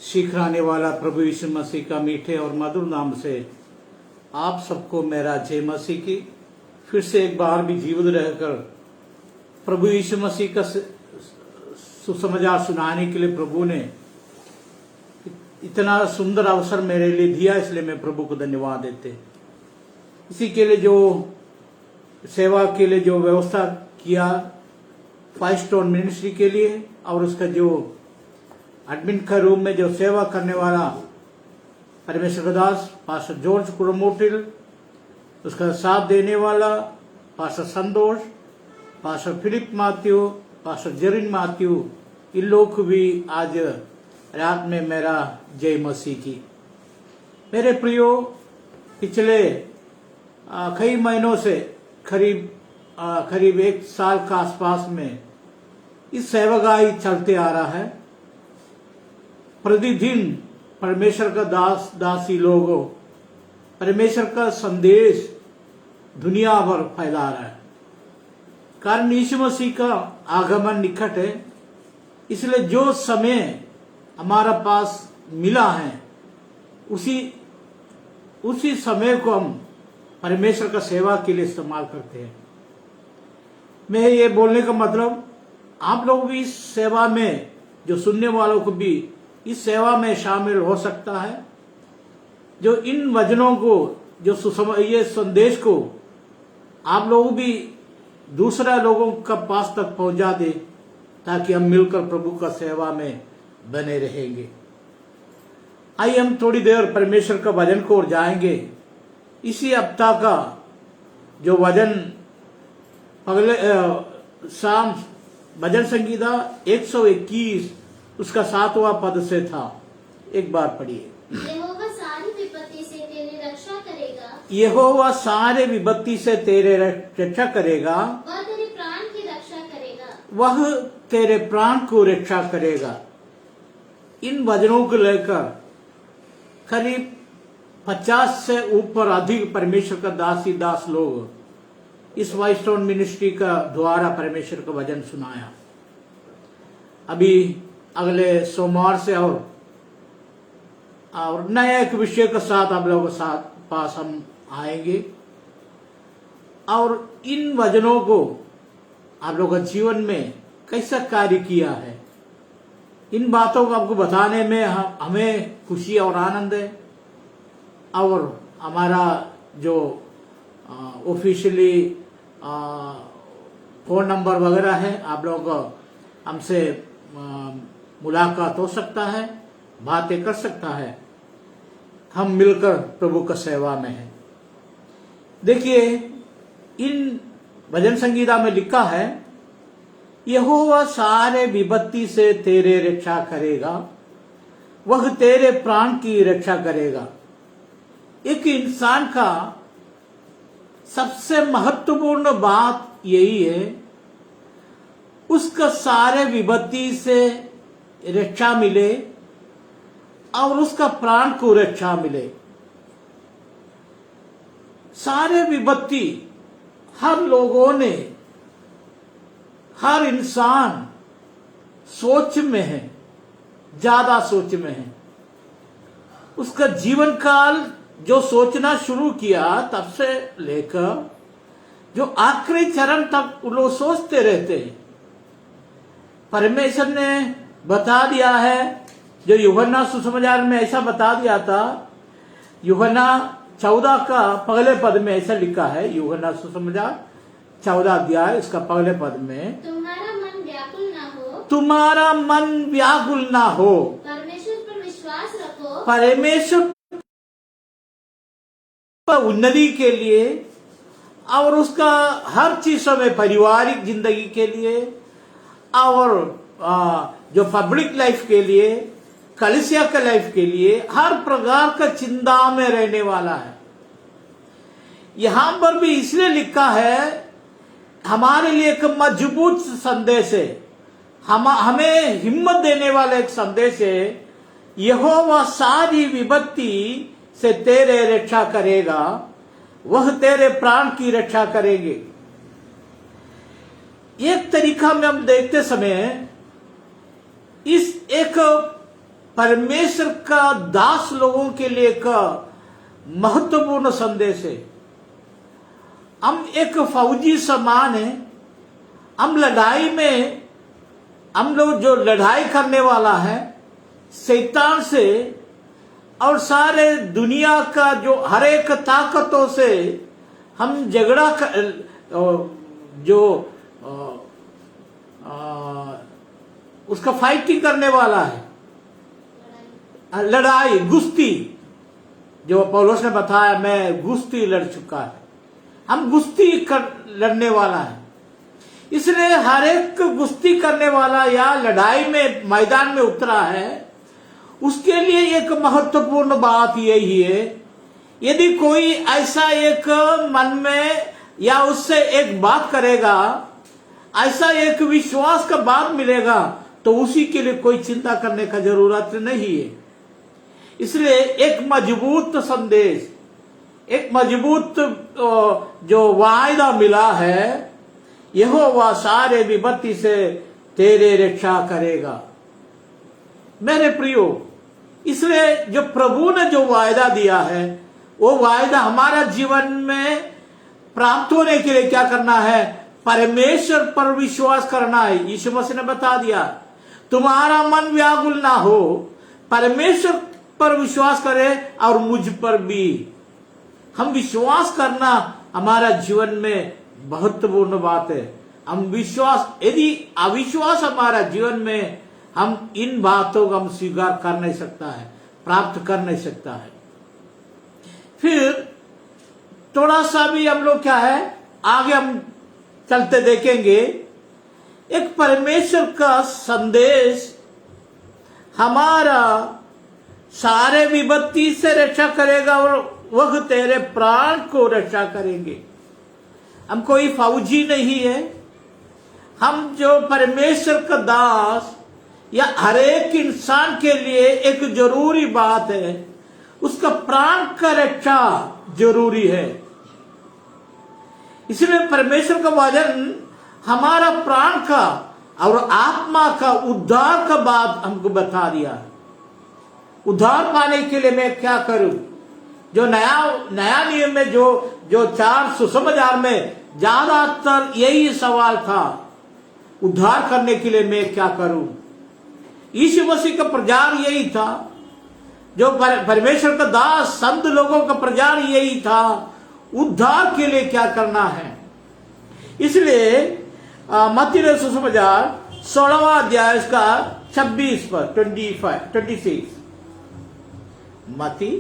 सिखाने वाला प्रभु यीशु मसीह का मीठे और मधुर नाम से आप सबको मेरा जय मसीह की। फिर से एक बार भी जीवित रहकर प्रभु यीशु मसीह का सुसमाचार सुनाने के लिए प्रभु ने इतना सुंदर अवसर मेरे लिए दिया, इसलिए मैं प्रभु को धन्यवाद देते। इसी के लिए जो सेवा के लिए जो व्यवस्था किया 5 स्टोन मिनिस्ट्री के लिए, और उसका जो एडमिन का रूम में जो सेवा करने वाला परमेश्वर का दास पास्टर जॉर्ज कुरमोटिल, उसका साथ देने वाला pastor Santosh, pastor Philip Matthew, pastor Jerin Matthew, इन लोग को भी आज रात में मेरा जय मसीह की। मेरे प्रियो, पिछले कई महीनों से करीब 1 साल का आसपास में इस सेवागाही चलते आ रहा है। प्रतिदिन परमेश्वर का दासी लोगों परमेश्वर का संदेश दुनिया भर फैला रहा है। कारण यीशु मसीह का आगमन निकट है, इसलिए जो समय हमारा पास मिला है उसी समय को हम परमेश्वर का सेवा के लिए इस्तेमाल करते हैं। मैं ये बोलने का मतलब, आप लोग भी इस सेवा में, जो सुनने वालों को भी इस सेवा में शामिल हो सकता है, जो इन वचनों को, जो ये संदेश को आप लोग भी दूसरा लोगों का पास तक पहुंचा दे, ताकि हम मिलकर प्रभु का सेवा में बने रहेंगे। आइए हम थोड़ी देर परमेश्वर का वचन को ओर जाएंगे। इसी हफ्ता का जो वचन अगले शाम भजन संगीता 121 उसका 7वां पद से था। एक बार पढ़िए। यहोवा सारी विपत्ति से तेरी रक्षा करेगा। यहोवा सारे विपत्ति से तेरे रक्षा करेगा। वह तेरे प्राण की रक्षा करेगा। वह तेरे प्राण को रक्षा करेगा। इन वचनों को लेकर करीब 50 से ऊपर अधिक परमेश्वर का दास लोग इस वाइट स्टोन मिनिस्ट्री का द्वारा परमेश्वर का वचन सुनाया। अभी अगले सोमवार से और नया एक विषय के साथ आप लोगों के साथ पास हम आएंगे, और इन वचनों को आप लोगों के जीवन में कैसा कार्य किया है, इन बातों को आपको बताने में हमें खुशी और आनंद है। और हमारा जो ऑफिशियली फोन नंबर वगैरह है, आप लोगों को हमसे मुलाकात हो सकता है, बातें कर सकता है। हम मिलकर प्रभु का सेवा में हैं। देखिए, इन भजन संगीता में लिखा है, यहोवा सारे विपत्ति से तेरे रक्षा करेगा, वह तेरे प्राण की रक्षा करेगा। एक इंसान का सबसे महत्वपूर्ण बात यही है, उसका सारे विपत्ति से रक्षा मिले और उसका प्राण को रक्षा मिले। सारे विपत्ति हर लोगों ने, हर इंसान सोच में है, ज्यादा सोच में है। उसका जीवन काल जो सोचना शुरू किया तब से लेकर जो आखिरी चरण तक लोग सोचते रहते हैं। परमेश्वर ने बता दिया है, जो यूहन्ना सुसमाचार में ऐसा बता दिया था। यूहन्ना 14 का पहले पद में ऐसा लिखा है, यूहन्ना सुसमाचार 14 अध्याय इसका पहले पद में, तुम्हारा मन व्याकुल ना हो, तुम्हारा मन व्याकुल ना हो, परमेश्वर पर विश्वास रखो, परमेश्वर पर उन्नति के लिए और उसका हर चीजों में, पारिवारिक जिंदगी के लिए और जो पब्लिक लाइफ के लिए, कलीसिया के लाइफ के लिए, हर प्रकार का चिंता में रहने वाला है। यहां पर भी इसलिए लिखा है, हमारे लिए एक मजबूत संदेश है, हमें हिम्मत देने वाला एक संदेश है। यहोवा सारी विपत्ति से तेरे रक्षा करेगा, वह तेरे प्राण की रक्षा करेंगे। एक तरीका में हम देखते समय इस एक परमेश्वर का दास लोगों के लिए एक महत्वपूर्ण संदेश है। हम एक फौजी समान है। हम लड़ाई में, हम लोग जो लड़ाई करने वाला है शैतान से और सारे दुनिया का जो हर एक ताकतों से हम झगड़ा जो उसका फाइटिंग करने वाला है, लड़ाई गुस्ती, जो पौलुस ने बताया मैं गुस्ती लड़ चुका है। हम गुस्ती लड़ने वाला है। इसलिए हर एक गुस्ती करने वाला या लड़ाई में मैदान में उतरा है, उसके लिए एक महत्वपूर्ण बात यही है, यदि कोई ऐसा एक मन में या उससे एक बात करेगा, ऐसा एक विश्वास का बात मिलेगा, तो उसी के लिए कोई चिंता करने का जरूरत नहीं है। इसलिए एक मजबूत संदेश, एक मजबूत जो वायदा मिला है, यहोवा सारे विपत्ति से तेरे रक्षा करेगा। मेरे प्रियो, इसलिए जो प्रभु ने जो वायदा दिया है, वो वायदा हमारा जीवन में प्राप्त होने के लिए क्या करना है? परमेश्वर पर विश्वास करना है। यीशु मसीह ने बता दिया, तुम्हारा मन व्याकुल ना हो, परमेश्वर पर विश्वास करे और मुझ पर भी। हम विश्वास करना हमारा जीवन में महत्वपूर्ण बात है। हम विश्वास, यदि अविश्वास हमारा जीवन में, हम इन बातों को हम स्वीकार कर नहीं सकता है, प्राप्त कर नहीं सकता है। फिर थोड़ा सा भी हम लोग क्या है, आगे हम चलते देखेंगे। एक परमेश्वर का संदेश हमारा सारे विपत्ति से रक्षा करेगा और वह तेरे प्राण को रक्षा करेंगे। हम कोई फौजी नहीं है। हम जो परमेश्वर का दास या हर एक इंसान के लिए एक जरूरी बात है, उसका प्राण का रक्षा जरूरी है। इसलिए परमेश्वर का वचन हमारा प्राण का और आत्मा का उद्धार का बात हमको बता दिया। उद्धार पाने के लिए मैं क्या करूं? जो नया नियम में जो 4 सुसमाचार में ज्यादातर यही सवाल था, उद्धार करने के लिए मैं क्या करूं? यीशु मसीह का प्रचार यही था, जो परमेश्वर का दास संत लोगों का प्रचार यही था, उद्धार के लिए क्या करना है। इसलिए मत्ती रचित सुसमाचार 16वां अध्याय का 26 पर 26, मत्ती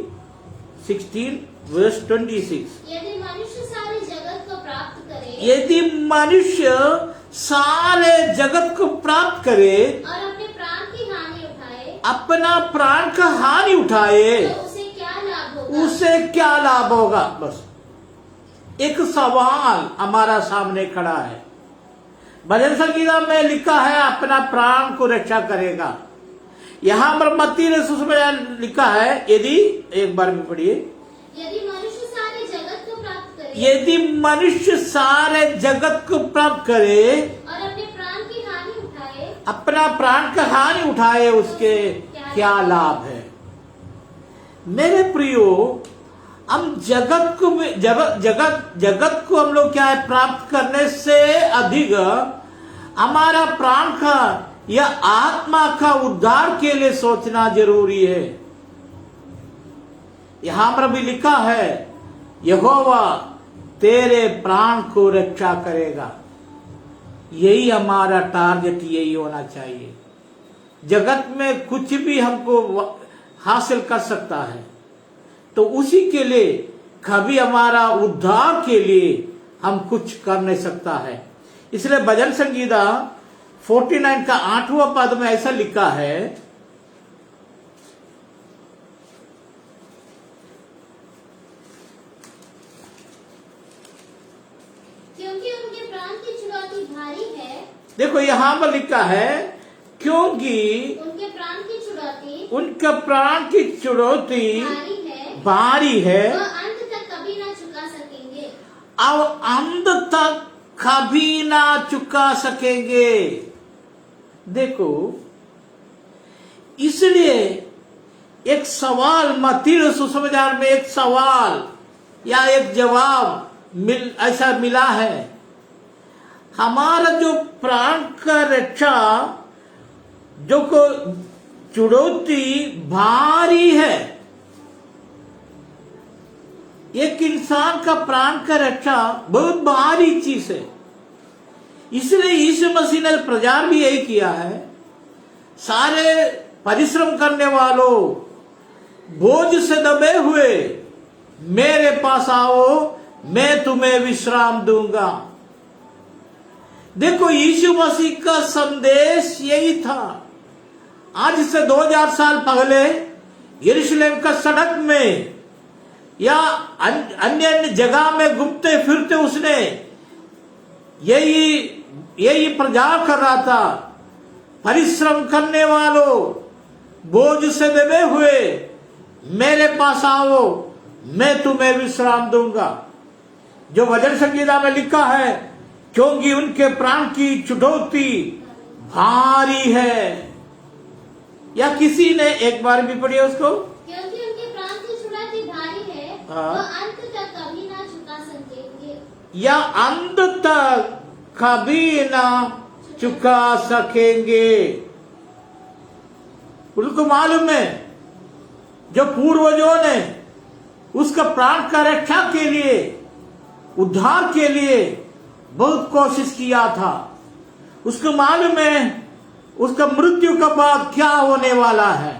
16 वर्स 26। यदि मनुष्य सारे जगत को प्राप्त करे, यदि मनुष्य सारे जगत को प्राप्त करे और अपने प्राण की हानि उठाए, अपना प्राण का हानि उठाए, तो उसे क्या लाभ होगा? उसे क्या लाभ होगा? बस एक सवाल हमारा सामने खड़ा है। भजन संगीता में लिखा है अपना प्राण को रक्षा करेगा। यहां पर मत्ती ने सुसमाचार लिखा है, यदि, एक बार में पढ़िए, यदि मनुष्य सारे जगत को प्राप्त करे, यदि मनुष्य सारे जगत को प्राप्त करे और अपने प्राण की हानि उठाए, अपना प्राण का हानि उठाए, उसके क्या लाभ है? मेरे प्रियो, हम जगत को हम लोग क्या है, प्राप्त करने से अधिक हमारा प्राण का या आत्मा का उद्धार के लिए सोचना जरूरी है। यहां पर भी लिखा है, यहोवा तेरे प्राण को रक्षा करेगा। यही हमारा टारगेट यही होना चाहिए। जगत में कुछ भी हमको हासिल कर सकता है, तो उसी के लिए कभी हमारा उद्धार के लिए हम कुछ कर नहीं सकता है। इसलिए भजन संगीता 49 का 8वां पद में ऐसा लिखा है, क्योंकि उनके प्राण की चुनौती भारी है। देखो यहां पर लिखा है, क्योंकि उनके प्राण की चुनौती, उनका प्राण की चुनौती भारी है, वह अंत तक कभी ना चुका सकेंगे। और अंत तक कभी ना चुका सकेंगे। देखो, इसलिए एक सवाल मत्ती सुसमाचार में एक सवाल या एक जवाब ऐसा मिला है। हमारा जो प्राण का रक्षा जो को चुनौती भारी है। एक इंसान का प्राण का रक्षा बहुत भारी चीज है। इसलिए यीशु मसीह ने प्रचार भी यही किया है, सारे परिश्रम करने वालों, बोझ से दबे हुए मेरे पास आओ, मैं तुम्हें विश्राम दूंगा। देखो यीशु मसीह का संदेश यही था। आज से 2000 साल पहले यरूशलेम का सड़क में या अन्य अन्य जगह में घूमते फिरते उसने यही प्रचार कर रहा था, परिश्रम करने वालों, बोझ से दबे हुए मेरे पास आओ, मैं तुम्हें विश्राम दूंगा। जो वचन संहिता में लिखा है, क्योंकि उनके प्राण की चुनौती भारी है। या किसी ने एक बार भी पढ़ी उसको, क्योंकि उनके प्राण की चुनौती भारी है, हाँ। वो अंत तक कभी ना झुका सकेंगे, या अंत तक कभी ना चुका सकेंगे। उनको मालूम है जो पूर्वजों ने उसका प्राण का रक्षा के लिए, उद्धार के लिए बहुत कोशिश किया था। उसको मालूम है उसका मृत्यु के बाद क्या होने वाला है,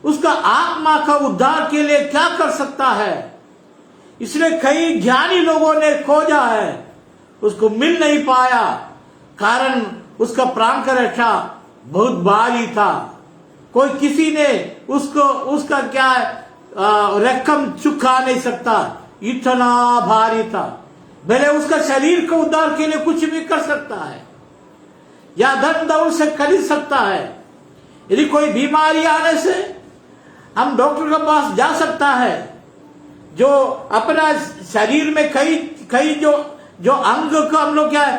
उसका आत्मा का उद्धार के लिए क्या कर सकता है। इसलिए कई ज्ञानी लोगों ने खोजा है, उसको मिल नहीं पाया, कारण उसका प्राण का रक्षा बहुत भारी था। कोई किसी ने उसको उसका क्या रकम चुका नहीं सकता, इतना भारी था। भले उसका शरीर को उद्धार के लिए कुछ भी कर सकता है या धन दौलत से खरीद सकता है। यदि कोई बीमारी आने से हम डॉक्टर के पास जा सकता है, जो अपना शरीर में कई जो अंग को हम लोग क्या है,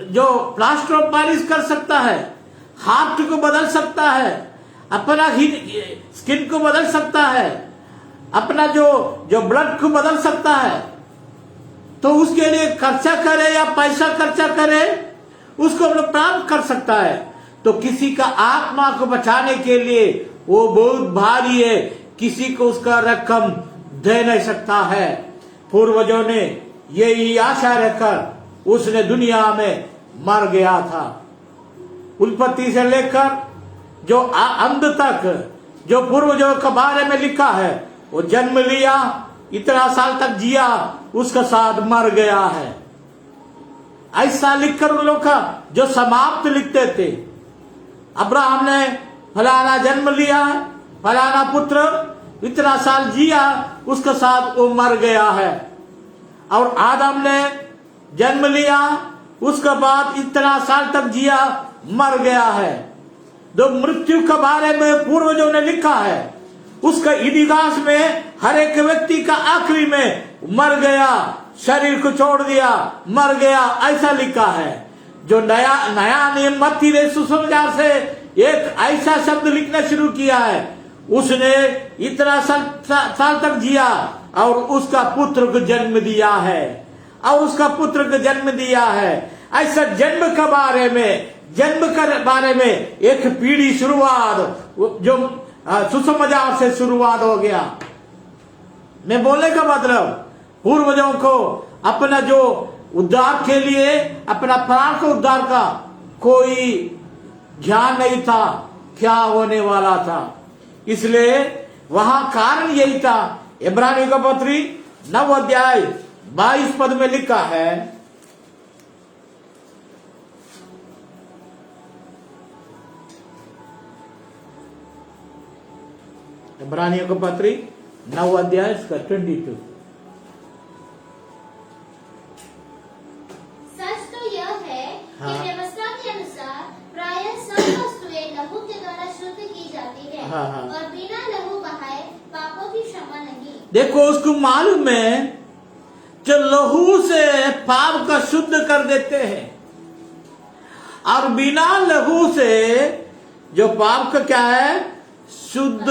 जो प्लास्टर ऑफ पेरिस कर सकता है, हार्ट को बदल सकता है, अपना स्किन को बदल सकता है, अपना जो ब्लड को बदल सकता है, तो उसके लिए खर्चा करे या पैसा खर्चा करे, उसको हम लोग प्राप्त कर सकता है। तो किसी का आत्मा को बचाने के लिए वो बहुत भारी है, किसी को उसका रकम दे नहीं सकता है। पूर्वजों ने यही आशा रखकर उसने दुनिया में मर गया था। उत्पत्ति से लेकर जो अंत तक जो पूर्वजों के बारे में लिखा है, वो जन्म लिया, इतना साल तक जिया, उसका साथ मर गया है। ऐसा लिखकर उन लोग का जो समाप्त लिखते थे, अब्राहम ने फलाना जन्म लिया, फलाना पुत्र इतना साल जिया, उसके साथ वो मर गया है। और आदम ने जन्म लिया, उसके बाद इतना साल तक जिया, मर गया है। जो मृत्यु के बारे में पूर्वजों ने लिखा है, उसका इतिहास में हर एक व्यक्ति का आखिरी में मर गया, शरीर को छोड़ दिया, मर गया, ऐसा लिखा है। जो नया नियम मत्ती ने सुसमाचार से एक ऐसा शब्द लिखना शुरू किया है, उसने इतना साल तक जिया और उसका पुत्र को जन्म दिया है, और उसका पुत्र को जन्म दिया है। ऐसा जन्म के बारे में एक पीढ़ी शुरुआत जो सुसमाचार से शुरुआत हो गया। मैं बोलने का मतलब, पूर्वजों को अपना जो उद्धार के लिए, अपना प्राण का उद्धार का कोई ज्ञान नहीं था, क्या होने वाला था। इसलिए वहां कारण यही था। इब्रानियों का पत्री 9 अध्याय 22 पद में लिखा है, इब्रानियों का पत्री 9 अध्याय 22। सच तो यह है हाँ। कि व्यवस्था के अनुसार प्रायः सब वस्तुएं लहू के द्वारा शुद्ध की जाती है, हाँ, हाँ। और बिना लहू बहाए पापों की क्षमा नहीं। देखो उसको मालूम है जो लहू से पाप का शुद्ध कर देते हैं, और बिना लहू से जो पाप का क्या है, शुद्ध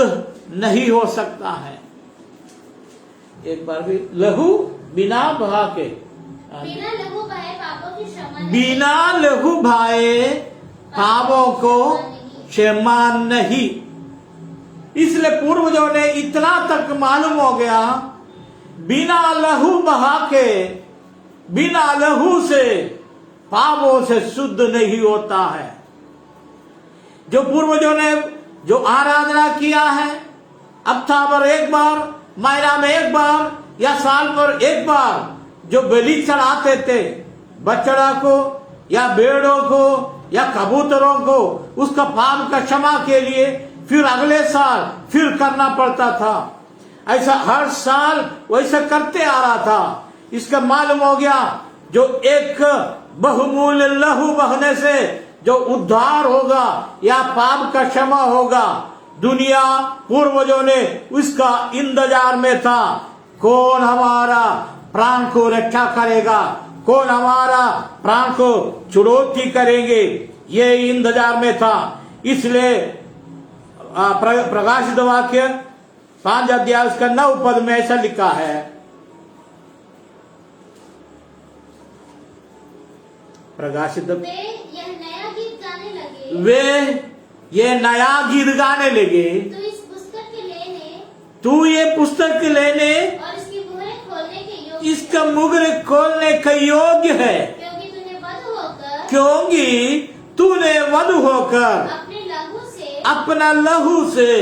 नहीं हो सकता है। एक बार भी, लहू बिना बहा के, बिना लहू बहाए पापों की क्षमा नहीं। बिना लहू बहाए पापों को क्षमा नहीं। इसलिए पूर्वजों ने इतना तक मालूम हो गया, बिना लहू बहा के, बिना लहू से पापों से शुद्ध नहीं होता है। जो पूर्वजों ने जो आराधना किया है, हफ्ता भर एक बार, महीना में एक बार या साल पर एक बार जो बलि चढ़ाते थे, बछड़ा को या भेड़ों को या कबूतरों को, उसका पाप का क्षमा के लिए फिर अगले साल फिर करना पड़ता था। ऐसा हर साल वैसा करते आ रहा था। इसका मालूम हो गया, जो एक बहुमूल्य लहू बहने से जो उद्धार होगा या पाप का क्षमा होगा, दुनिया पूर्वजों ने उसका इंतजार में था। कौन हमारा प्राण को रक्षा करेगा, कौन हमारा प्राण को चुनौती करेंगे, ये इंतजार में था। इसलिए प्रकाशित वाक्य 5 अध्याय उसका 9 पद में ऐसा लिखा है, प्रकाशित, वे यह नया गीत गाने लगे, वे ये नया गीत गाने लगे, तू इस पुस्तक के लेने तू ये पुस्तक लेने और इसकी मुहरें खोलने के योग्य इसका मुहर खोलने का योग्य है, क्योंकि तूने वध होकर क्योंकि तूने वध होकर अपने लहू से अपना लहू से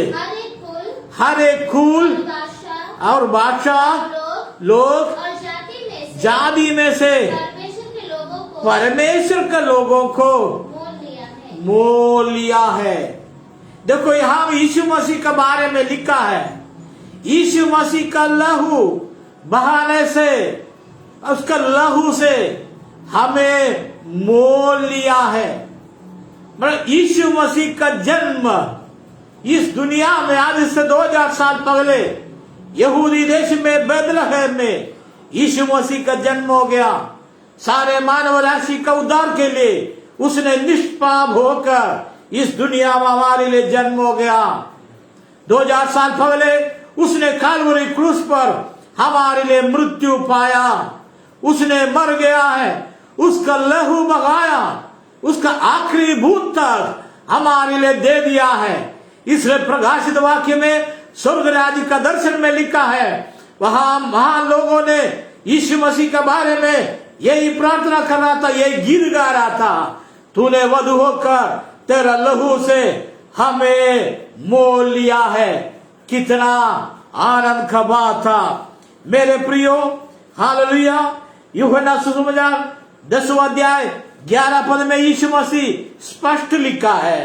हर एक कुल भाषा और बादशाह, लोग, और जाति में से परमेश्वर के लोगों को मोल लिया है। देखो यहाँ यीशु मसीह के बारे में लिखा है, यीशु मसीह का लहू बहाने से, उसका लहू से हमें मोल लिया है। मतलब यीशु मसीह का जन्म इस दुनिया में आज से 2000 साल पहले यहूदी देश में बैतलहम में यीशु मसीह का जन्म हो गया। सारे मानव राशि का उद्धार के लिए उसने निष्पाप होकर इस दुनिया में हमारे लिए जन्म हो गया। 2000 साल पहले उसने काल्वरी क्रूस पर हमारे लिए मृत्यु पाया, उसने मर गया है, उसका लहू बहाया, उसका आखिरी बूंद तक हमारे लिए दे दिया है। इसलिए प्रकाशित वाक्य में स्वर्ग राज्य का दर्शन में लिखा है, वहां महान लोगों ने यीशु मसीह के बारे में यही प्रार्थना कर रहा था, यही गीत गा रहा था, तूने वध होकर तेरा लहू से हमें मोल लिया है। कितना आनंद का बात था मेरे प्रियो, हालेलुया। यूहन्ना सुसमाचार 10वां अध्याय 11 पद में यीशु मसीह स्पष्ट लिखा है,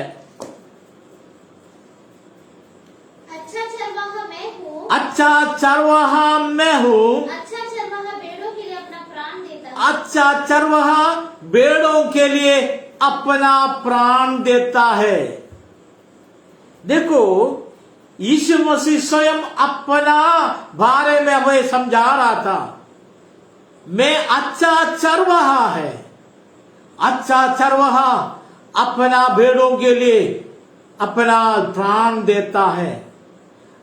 अच्छा चरवाहा मैं हूँ, अच्छा चरवाहा मैं हूँ, अच्छा चरवाहा भेड़ों के लिए अपना प्राण देता है, अच्छा चरवाहा भेड़ों के लिए अपना प्राण देता है। देखो यीशु मसीह स्वयं अपना बारे में हमें समझा रहा था, मैं अच्छा चरवाहा है, अच्छा चरवाहा अपना भेड़ों के लिए अपना प्राण देता है।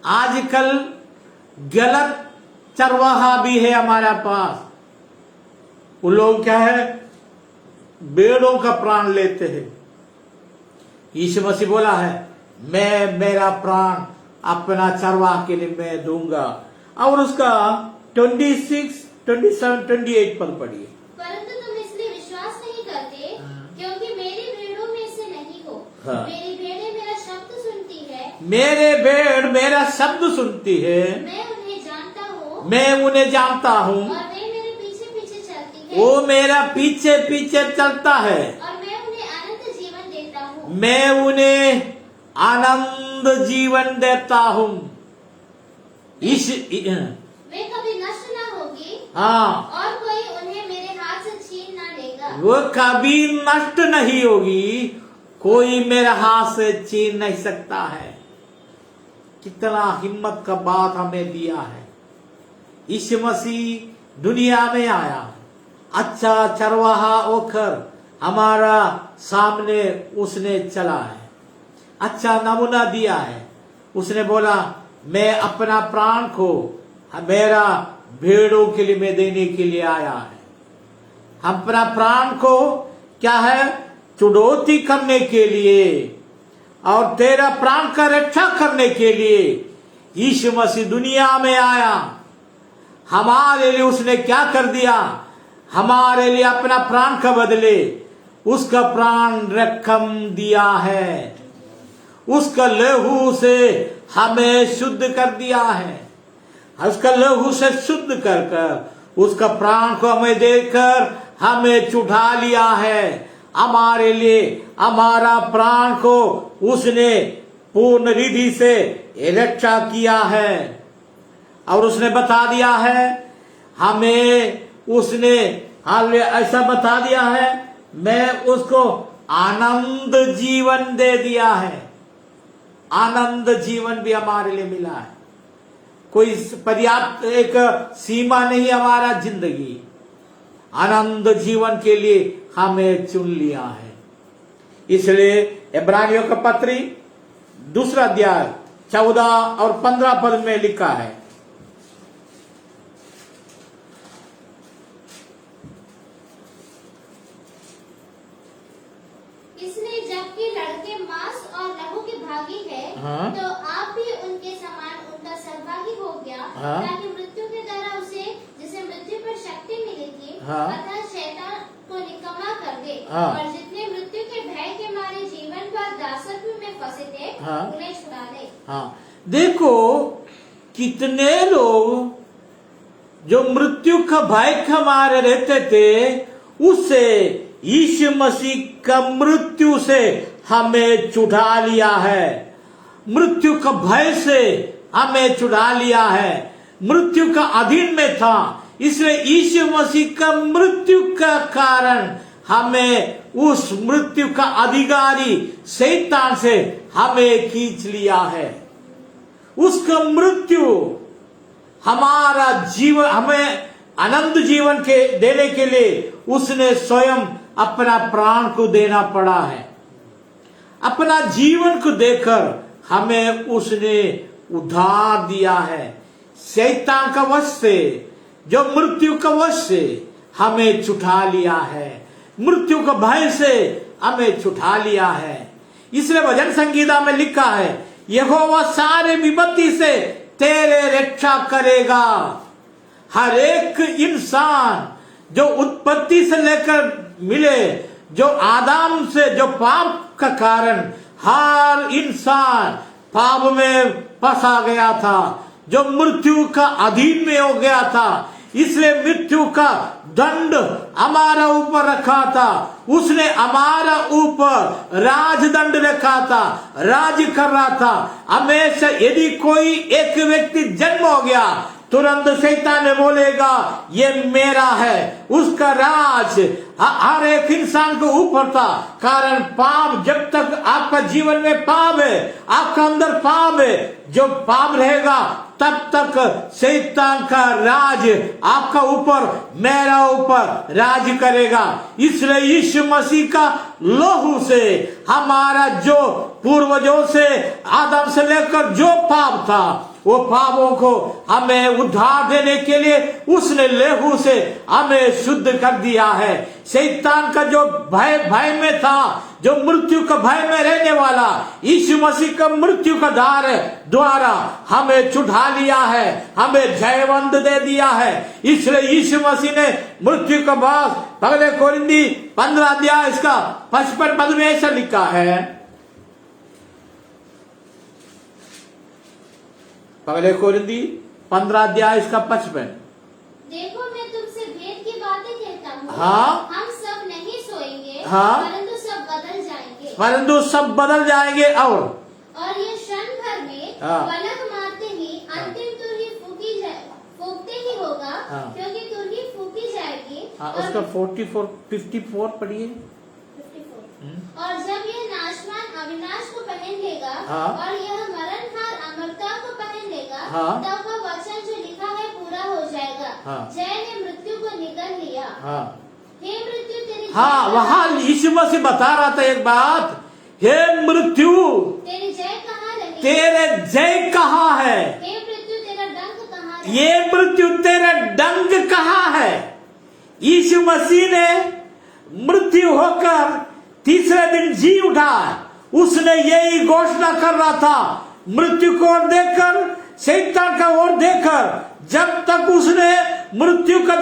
आजकल गलत चरवाहा भी है हमारे पास, वो लोग क्या है, भेड़ों का प्राण लेते हैं। यीशु मसीह बोला है, मैं मेरा प्राण अपना चरवाहा के लिए मैं दूंगा। और उसका 26, 27, 28 पद पढ़िए। परंतु तुम इसलिए विश्वास नहीं करते क्योंकि मेरी भेड़ों में से नहीं हो। हाँ। मेरी भेड़ें मेरा शब्द सुनती है, मेरे भेड़ मेरा शब्द सुनती है, मैं उन्हें जानता हूँ, मैं उन्हें जानता हूँ, और वे मेरे पीछे पीछे चलती है, वो मेरा पीछे पीछे चलता है, और मैं उन्हें अनंत जीवन देता हूँ। मैं उन्हें आनंद जीवन देता हूँ। वे कभी नष्ट न होगी, हाँ, और कोई उन्हें मेरे हाथ से छीन न लेगा। वो कभी नष्ट नहीं होगी, कोई मेरे हाथ से छीन नहीं सकता है। कितना हिम्मत का बात हमें दिया है। यीशु मसीह दुनिया में आया, अच्छा चरवाहा होकर हमारा सामने उसने चला है, अच्छा नमूना दिया है। उसने बोला, मैं अपना प्राण को मेरा भेड़ों के लिए मैं देने के लिए आया है। हम अपना प्राण को क्या है चुनौती करने के लिए और तेरा प्राण का रक्षा करने के लिए यीशु मसीह दुनिया में आया। हमारे लिए उसने क्या कर दिया, हमारे लिए अपना प्राण का बदले उसका प्राण रकम दिया है। उसका लहू से हमें शुद्ध कर दिया है। उसका लहू से शुद्ध कर कर उसका प्राण को हमें देकर हमें चुठा लिया है। हमारे लिए हमारा प्राण को उसने पूर्ण रिधि से रक्षा किया है और उसने बता दिया है हमें, उसने ऐसा बता दिया है मैं उसको आनंद जीवन दे दिया है। आनंद जीवन भी हमारे लिए मिला है। कोई पर्याप्त एक सीमा नहीं हमारा जिंदगी, आनंद जीवन के लिए हमें चुन लिया है। इसलिए इब्रानियों का पत्री 2 अध्याय 14 और 15 पद में लिखा है, इसलिए जबकि लड़के मांस और लहू के भागी है, हाँ? तो आप भी उनके समान उनका सहभागी हो गया, हाँ? ताकि मृत्यु के द्वारा उसे जिसे मृत्यु पर शक्ति मिली थी, हाँ? अतः शैतान को निकम्मा कर दे। हाँ? और जितने मृत्यु के भय के मारे जीवन भर दासत्व में फंसे थे, हाँ? उन्हें छुड़ा ले। हाँ, देखो कितने लोग जो मृत्यु का भय के मारे रहते थे, उससे यीशु मसीह का मृत्यु से हमें छुड़ा लिया है। मृत्यु का भय से हमें छुड़ा लिया है। मृत्यु का अधीन में था, इसलिए यीशु मसीह का मृत्यु का कारण हमें उस मृत्यु का अधिकारी शैतान से हमें खींच लिया है। उसका मृत्यु हमारा जीवन, हमें आनंद जीवन के देने के लिए उसने स्वयं अपना प्राण को देना पड़ा है। अपना जीवन को देकर हमें उसने उधार दिया है। शैतान का वश से, जो मृत्यु का वश से हमें छुड़ा लिया है, मृत्यु का भय से हमें छुड़ा लिया है। इसलिए भजन संगीता में लिखा है, यहोवा सारे विपत्ति से तेरे रक्षा करेगा। हर एक इंसान जो उत्पत्ति से लेकर मिले, जो आदम से, जो पाप का कारण हर इंसान पाप में फंसा गया था, जो मृत्यु का अधीन में हो गया था, इसलिए मृत्यु का दंड हमारा ऊपर रखा था। उसने हमारा ऊपर राजदंड रखा था, राज कर रहा था। हमेशा यदि कोई एक व्यक्ति जन्म हो गया, तुरंत शैतान ने बोलेगा ये मेरा है। उसका राज हर एक इंसान को ऊपर था, कारण पाप, जब तक आपका जीवन में पाप है, आपका अंदर पाप है, जो पाप रहेगा तब तक शैतान का राज आपका ऊपर, मेरा ऊपर राज करेगा। इसलिए यीशु मसीह का लहू से हमारा जो पूर्वजों से, आदम से लेकर जो पाप था, वो पापों को हमें उद्धार देने के लिए उसने लहू से हमें शुद्ध कर दिया है। शैतान का जो भय में था, जो मृत्यु का भय में रहने वाला, यीशु मसीह का मृत्यु का द्वारा हमें छुड़ा लिया है, हमें जयवंत दे दिया है। इसलिए यीशु मसीह ने मृत्यु का बाद पहले कोरिन्दी 15 अध्याय इसका 55 पद में ऐसा लिखा है, पहले कोरिन्दी 15 अध्याय इसका 55, देखो मैं तुमसे भेद की बातें कहता हूँ। हाँ? हम सब नहीं सोएंगे, हाँ? परंतु सब बदल जाएंगे। परंतु सब बदल जाएंगे और ये क्षण भर में हाँ? पलक मारते ही अंतिम तुरही फूकते ही होगा, हाँ? क्योंकि तुरही फूकी जाएगी। हाँ, और उसका 54 पढ़िए। 54। और जब यह नाशवान अविनाश को पहन लेगा, हाँ? और यह मरणहार अमरता को पहन लेगा, हाँ? तब वह वचन जो लिखा है पूरा हो जाएगा। हाँ? जय ने मृत्यु को निगल लिया। हाँ? हे मृत्यु तेरी हाँ, जय वहाँ यीशु मसीह बता रहा था एक बात, हे मृत्यु तेरी जय कहाँ रही? तेरे जय कहाँ है? हे मृत्यु तेरा डंक कहाँ है? ये मृत्यु तेरा डंक कहाँ है? यीशु मसीह ने मृत्यु होकर तीसरे दिन जी उठा। उसने यही घोषणा कर रहा था, मृत्यु को ओर देखकर, शैतान का ओर देखकर, जब तक उसने मृत्यु का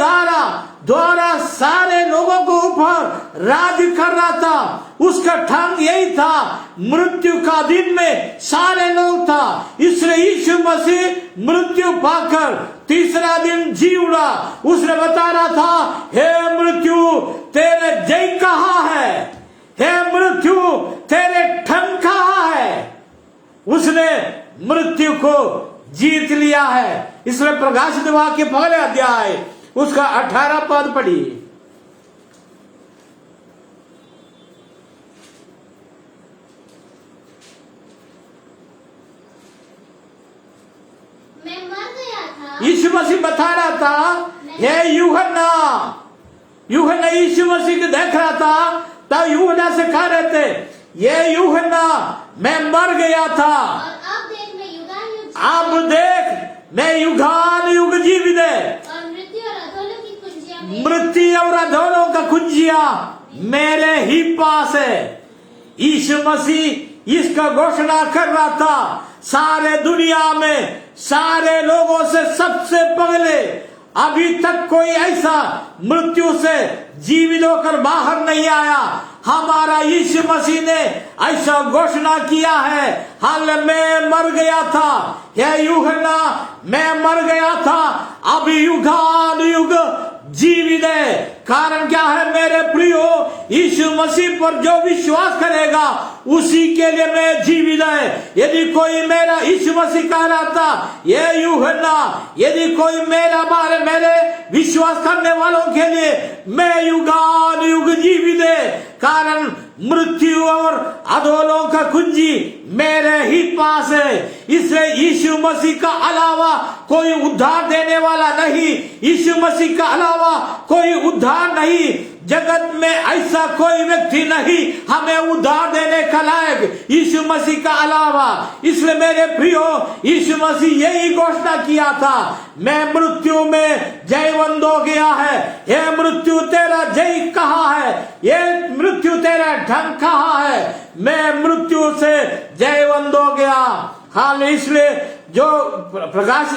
द्वारा सारे लोगों को ऊपर राज कर रहा था। उसका ढंग यही था, मृत्यु का दिन में सारे लोग था। इसलिए यीशु मसीह मृत्यु पाकर तीसरा दिन जी उड़ा। उसने बता रहा था, हे मृत्यु तेरे जय कहाँ है? हे मृत्यु तेरे ढंग कहाँ है? उसने मृत्यु को जीत लिया है। इसलिए प्रकाशित वाक्य पहले अध्याय उसका 18 पद पढ़िए। मैं मर गया था। यीशु मसीह बता रहा था, हे यूहन्ना यीशु मसीह को देख रहा था। तब यूहन्ना से कह रहे थे, ये यूहन्ना मैं मर गया था, और अब देख मैं युगानुयुग अब देख मैं युगानुयुग जीवित है। और मृत्यु और अधोलोक की कुंजियां मृत्यु और अधोलोक का कुंजिया मेरे ही पास है। यीशु मसीह इसका घोषणा कर रहा था सारे दुनिया में, सारे लोगों से सबसे पहले। अभी तक कोई ऐसा मृत्यु से जीवित होकर बाहर नहीं आया। हमारा यीशु मसीह ने ऐसा घोषणा किया है, हाल मैं मर गया था, हे यूहन्ना मैं मर गया था, अभी युगानुयुग जीवित है। कारण क्या है मेरे प्रियो? यीशु मसीह पर जो विश्वास करेगा उसी के लिए मैं जीवित है। यदि कोई मेरा यीशु मसीह कह रहा था, ये यूहन्ना यदि कोई मेरे विश्वास करने वालों के लिए मैं युगानुयुग जीवित है। कारण मृत्यु और अधोलोक का कुंजी मेरे ही पास है। इसलिए यीशु मसीह का अलावा कोई उद्धार देने वाला नहीं, यीशु मसीह का अलावा कोई उद्धार नहीं। जगत में ऐसा कोई व्यक्ति नहीं हमें उद्धार देने का लायक यीशु मसीह का अलावा। इसलिए मेरे प्रियो, यीशु मसीह यही घोषणा किया था, मैं मृत्यु में जयवंत हो गया है। ये मृत्यु तेरा जय कहाँ है? ये मृत्यु तेरा ढंग कहाँ है? मैं मृत्यु से जयवंत हो गया। हाल इसलिए जो प्रकाश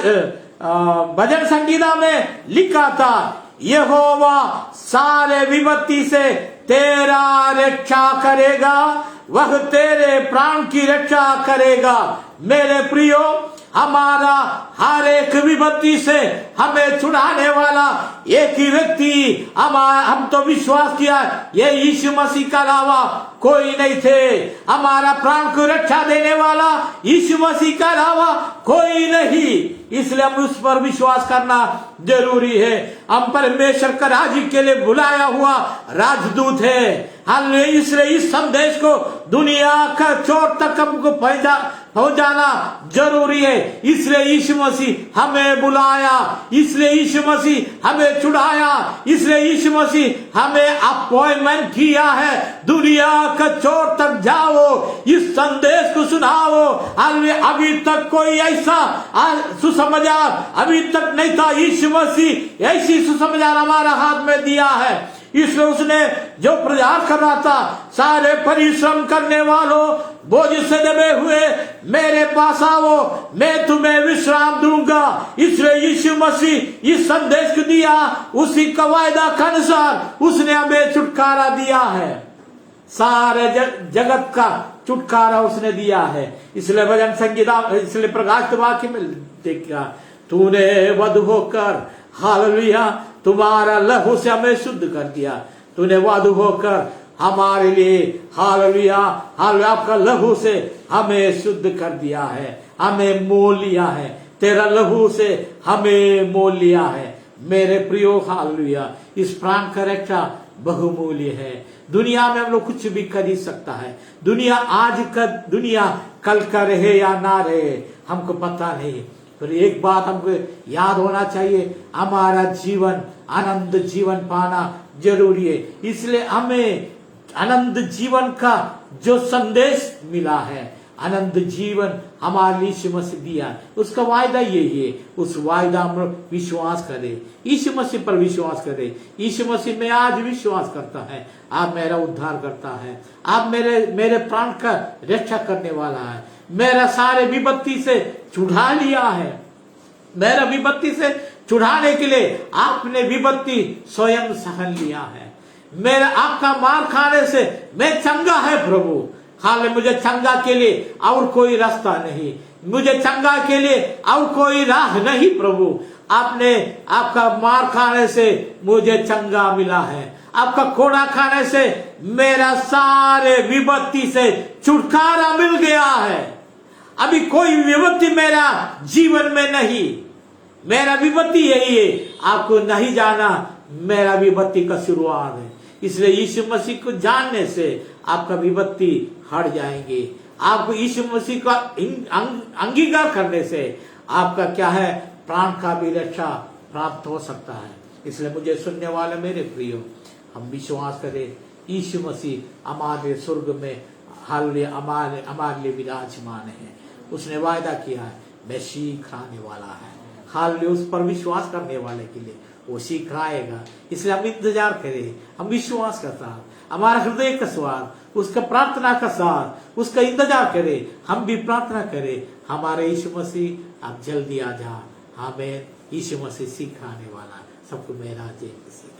भजन संगीता में लिखा था, यहोवा सारे विपत्ति से तेरा रक्षा करेगा, वह तेरे प्राण की रक्षा करेगा। मेरे प्रियो, हमारा हर एक विपत्ति से हमें छुड़ाने वाला एक ही व्यक्ति हम तो विश्वास किया, ये यीशु मसीह का अलावा कोई नहीं थे। हमारा प्राण को रक्षा देने वाला यीशु मसीह का अलावा कोई नहीं। इसलिए हम उस पर विश्वास करना जरूरी है। हम परमेश्वर का राज्य के लिए बुलाया हुआ राजदूत है। हालेलुया। इसलिए इस संदेश को दुनिया का छोर तक हमको पहुंचाना जरूरी है। इसलिए यीशु मसीह हमें बुलाया, इसलिए यीशु मसीह हमें छुड़ाया, इसलिए यीशु मसीह हमें अपॉइंटमेंट किया है। दुनिया का छोर तक जाओ, इस संदेश को सुनाओ। अभी तक कोई ऐसा सुसमाचार अभी तक नहीं था। यीशु मसीह ऐसी सुसमाचार हमारा हाथ में दिया है। इसलिए उसने जो प्रचार कर रहा था, सारे परिश्रम करने वालों, बोझ से दबे हुए मेरे पास आओ, मैं तुम्हें विश्राम दूंगा। इसलिए यीशु मसीह इस संदेश को दिया, उसी का वायदा के अनुसार उसने हमें छुटकारा दिया है। सारे जगत का छुटकारा उसने दिया है। इसलिए भजन संगीता, इसलिए प्रकाश वाक्य में देखा, तूने वधु होकर, हालेलुया, तुम्हारा लहू से हमें शुद्ध कर दिया। तूने वधु होकर हमारे लिए, हालेलुया, हालेलुया, आपका लहू से हमें शुद्ध कर दिया है, हमें मोल लिया है। तेरा लहू से हमें मोल लिया है। मेरे प्रियो, हालेलुया, इस प्राण का रक्षा बहुमूल्य है। दुनिया में हम लोग कुछ भी खरीद सकता है। दुनिया आज का दुनिया कल का रहे या ना रहे हमको पता नहीं। पर एक बात हमको याद होना चाहिए, हमारा जीवन आनंद जीवन पाना जरूरी है। इसलिए हमें आनंद जीवन का जो संदेश मिला है, अनंत जीवन हमारे यीशु मसीह दिया। उसका वायदा यही है, उस वायदा में विश्वास करें, यीशु मसीह पर विश्वास करें। यीशु मसीह में आज विश्वास करता है, आप मेरा उद्धार करता है, आप मेरे प्राण का रक्षा करने वाला है, मेरा सारे विपत्ति से छुड़ा लिया है। मेरा विपत्ति से छुड़ाने के लिए आपने विपत्ति स्वयं सहन लिया है। मेरा आपका मार खाने से मैं चंगा है प्रभु। हाल मुझे चंगा के लिए और कोई रास्ता नहीं, मुझे चंगा के लिए और कोई राह नहीं प्रभु। आपने आपका मार खाने से मुझे चंगा मिला है, आपका कोड़ा खाने से मेरा सारे विपत्ति से छुटकारा मिल गया है। अभी कोई विपत्ति मेरा जीवन में नहीं, मेरा विपत्ति यही है, आपको नहीं जाना मेरा विपत्ति का शुरुआत है। इसलिए यीशु मसीह को जानने से आपका विपत्ति हट जाएंगे। आपको यीशु मसीह का अंगीकार करने से आपका क्या है, प्राण का भी रक्षा प्राप्त हो सकता है। इसलिए मुझे सुनने वाले मेरे प्रियो, हम विश्वास करें यीशु मसीह हमारे स्वर्ग में हालेलुया हमारे लिए विराजमान है। उसने वायदा किया है, मैं शीघ्र आने वाला है। हालेलुया, उस पर विश्वास करने वाले के लिए वो शीघ्र आएगा। इसलिए हम इंतजार करें, हम विश्वास का साथ, हमारा हृदय का स्वाद, उसका प्रार्थना का साथ, उसका इंतजार करें। हम भी प्रार्थना करें, हमारे यीशु मसीह आप जल्दी आ जा। हमें यीशु मसीह शीघ्र आने वाला। सबको मेरा जय मसीह।